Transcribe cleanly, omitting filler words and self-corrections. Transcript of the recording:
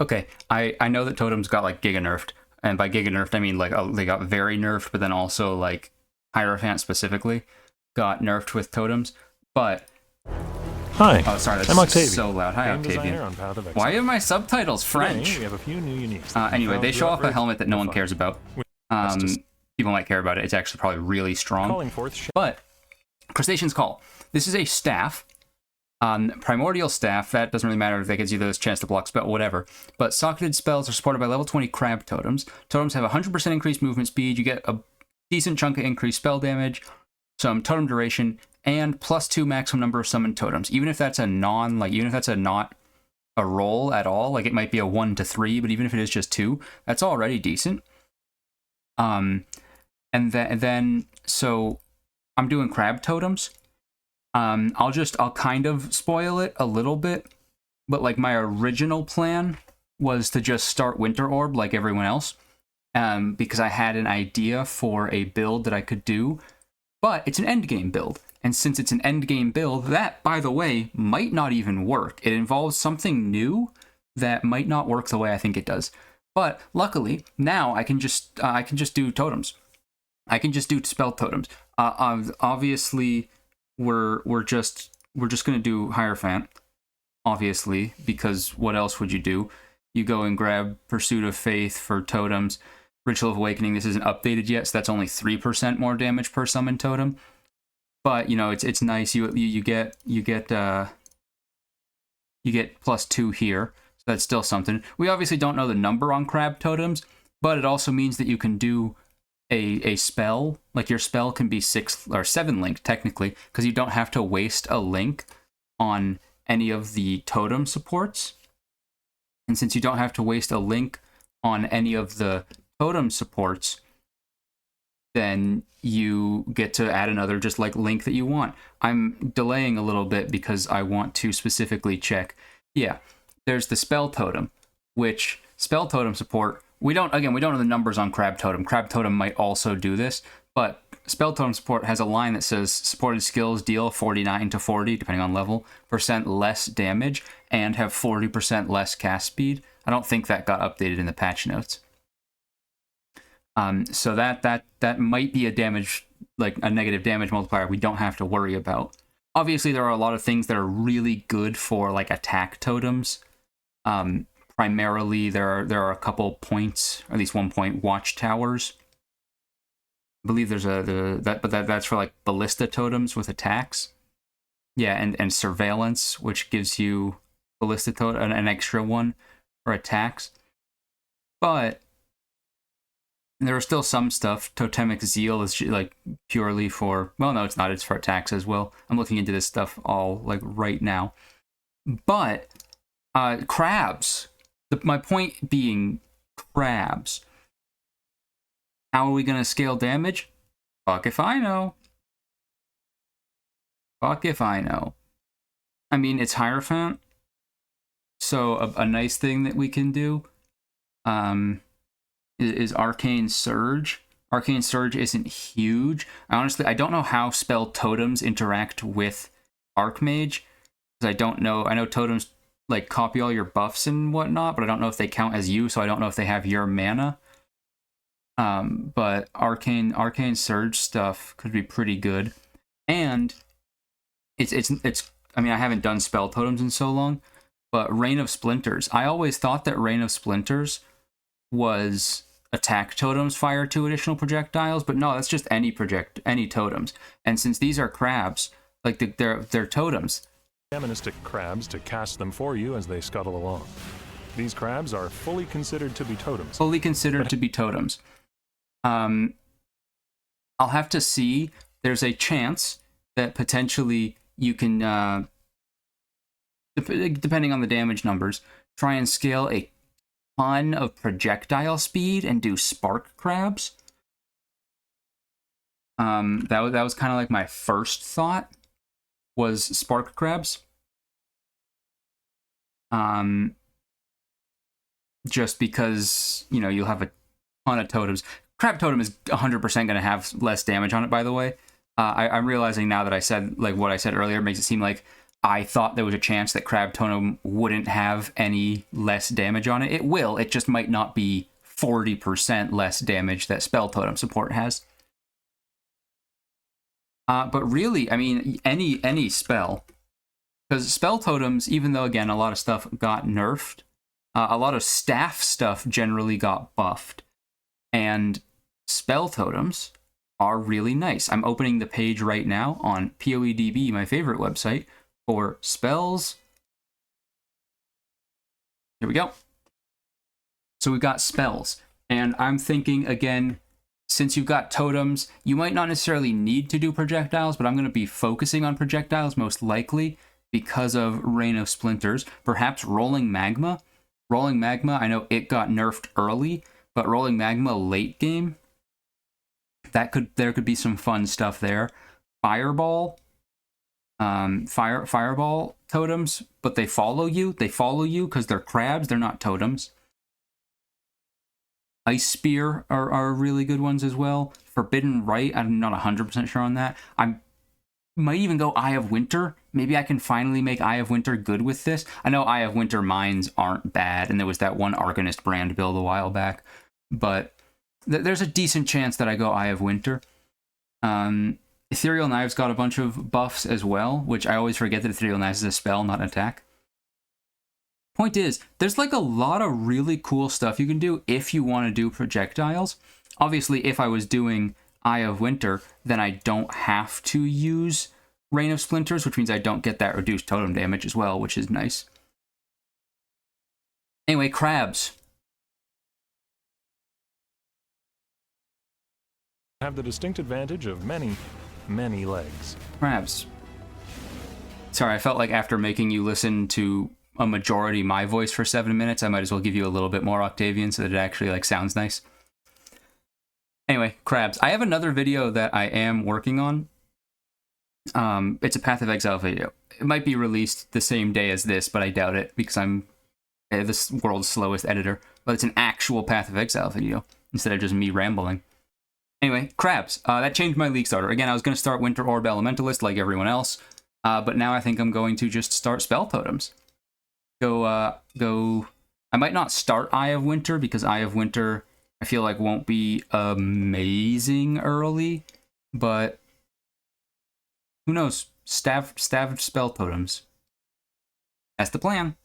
Okay, I know that totems got like giga nerfed, and by giga nerfed I mean like they got very nerfed, but then also like Hierophant specifically got nerfed with totems. But Hi, oh, sorry, that's I'm Octavian, so loud. Hi, game designer Octavian. on Path of Why Exile. are my subtitles French? Today, we have a few new uniques. Anyway, they show off a helmet that no one fun. cares about. People might care about it. It's actually probably really strong. Calling forth But Crustacean's Call. This is a staff. Primordial Staff, that doesn't really matter if that gives you the chance to block spell, whatever. But socketed spells are supported by level 20 crab totems. Totems have 100% increased movement speed. You get a decent chunk of increased spell damage, some totem duration, and +2 maximum number of summoned totems. Even if that's a even if that's not a roll at all, like it might be a 1 to 3, but even if it is just 2, that's already decent. And then so I'm doing crab totems. I'll kind of spoil it a little bit, but like my original plan was to just start Winter Orb like everyone else, because I had an idea for a build that I could do, but it's an endgame build. And since it's an endgame build, that, by the way, might not even work. It involves something new that might not work the way I think it does. But luckily, now I can just do totems. I can just do spell totems. Obviously, we're just gonna do Hierophant, obviously, because what else would you do? You go and grab Pursuit of Faith for totems. Ritual of Awakening, this isn't updated yet, so that's only 3% more damage per summon totem. But you know, it's nice. You get +2 here, so that's still something. We obviously don't know the number on crab totems, but it also means that you can do a spell, like your spell can be 6 or 7 linked technically, because you don't have to waste a link on any of the totem supports. And since you don't have to waste a link on any of the totem supports, then you get to add another just like link that you want. I'm delaying a little bit because I want to specifically check. Yeah, there's the spell totem, which spell totem support, we don't know the numbers on crab totem. Crab totem might also do this, but spell totem support has a line that says supported skills deal 49 to 40, depending on level, % less damage and have 40% less cast speed. I don't think that got updated in the patch notes. So that might be a damage, like a negative damage multiplier we don't have to worry about. Obviously, there are a lot of things that are really good for like attack totems. Primarily, there are a couple points, or at least 1 point, watchtowers. I believe there's that's for like ballista totems with attacks. Yeah, and surveillance, which gives you ballista totem, an extra one for attacks. But there are still some stuff. Totemic Zeal is like purely for, well, no, it's not. It's for attacks as well. I'm looking into this stuff all like right now. But crabs. My point being crabs. How are we going to scale damage? Fuck if I know. Fuck if I know. I mean, it's Hierophant. So a nice thing that we can do is Arcane Surge. Arcane Surge isn't huge. Honestly, I don't know how spell totems interact with Archmage, because I don't know. I know totems like copy all your buffs and whatnot, but I don't know if they count as you, so I don't know if they have your mana. But Arcane Surge stuff could be pretty good. And it's I mean, I haven't done spell totems in so long, but Rain of Splinters. I always thought that Rain of Splinters was attack totems fire 2 additional projectiles, but no, that's just any totems. And since these are crabs, like they're totems. Shamanistic crabs to cast them for you as they scuttle along. These crabs are fully considered to be totems. Fully considered to be totems. I'll have to see. There's a chance that potentially you can, depending on the damage numbers, try and scale a ton of projectile speed and do spark crabs. That was kind of like my first thought, was spark crabs. Just because, you know, you'll have a ton of totems. Crab totem is 100% going to have less damage on it, by the way. I'm realizing now that I said, like, what I said earlier makes it seem like I thought there was a chance that Crab Totem wouldn't have any less damage on it. It will, it just might not be 40% less damage that Spell Totem support has. But really, I mean, any spell. Because Spell Totems, even though, again, a lot of stuff got nerfed, a lot of staff stuff generally got buffed. And Spell Totems are really nice. I'm opening the page right now on PoEDB, my favorite website, for spells. Here we go. So we've got spells. And I'm thinking, again, since you've got totems, you might not necessarily need to do projectiles, but I'm going to be focusing on projectiles most likely because of Rain of Splinters. Perhaps Rolling Magma. Rolling Magma, I know it got nerfed early, but Rolling Magma late game, there could be some fun stuff there. Fireball, Fireball totems, but they follow you. They follow you because they're crabs. They're not totems. Ice Spear are really good ones as well. Forbidden Right, I'm not 100% sure on that. I might even go Eye of Winter. Maybe I can finally make Eye of Winter good with this. I know Eye of Winter mines aren't bad, and there was that one Arcanist brand build a while back, but there's a decent chance that I go Eye of Winter. Ethereal Knives got a bunch of buffs as well, which I always forget that Ethereal Knives is a spell, not an attack. Point is, there's like a lot of really cool stuff you can do if you want to do projectiles. Obviously, if I was doing Eye of Winter, then I don't have to use Rain of Splinters, which means I don't get that reduced totem damage as well, which is nice. Anyway, crabs. Have the distinct advantage of many, many legs. Crabs. Sorry, I felt like after making you listen to a majority my voice for 7 minutes, I might as well give you a little bit more Octavian so that it actually like sounds nice. Anyway, crabs. I have another video that I am working on. It's a Path of Exile video. It might be released the same day as this, but I doubt it because I'm this world's slowest editor. But it's an actual Path of Exile video instead of just me rambling. Anyway, crabs. That changed my League starter. Again, I was going to start Winter Orb Elementalist like everyone else, but now I think I'm going to just start Spell Totems. I might not start Eye of Winter because Eye of Winter I feel like won't be amazing early, but who knows? Staff Spell Totems. That's the plan.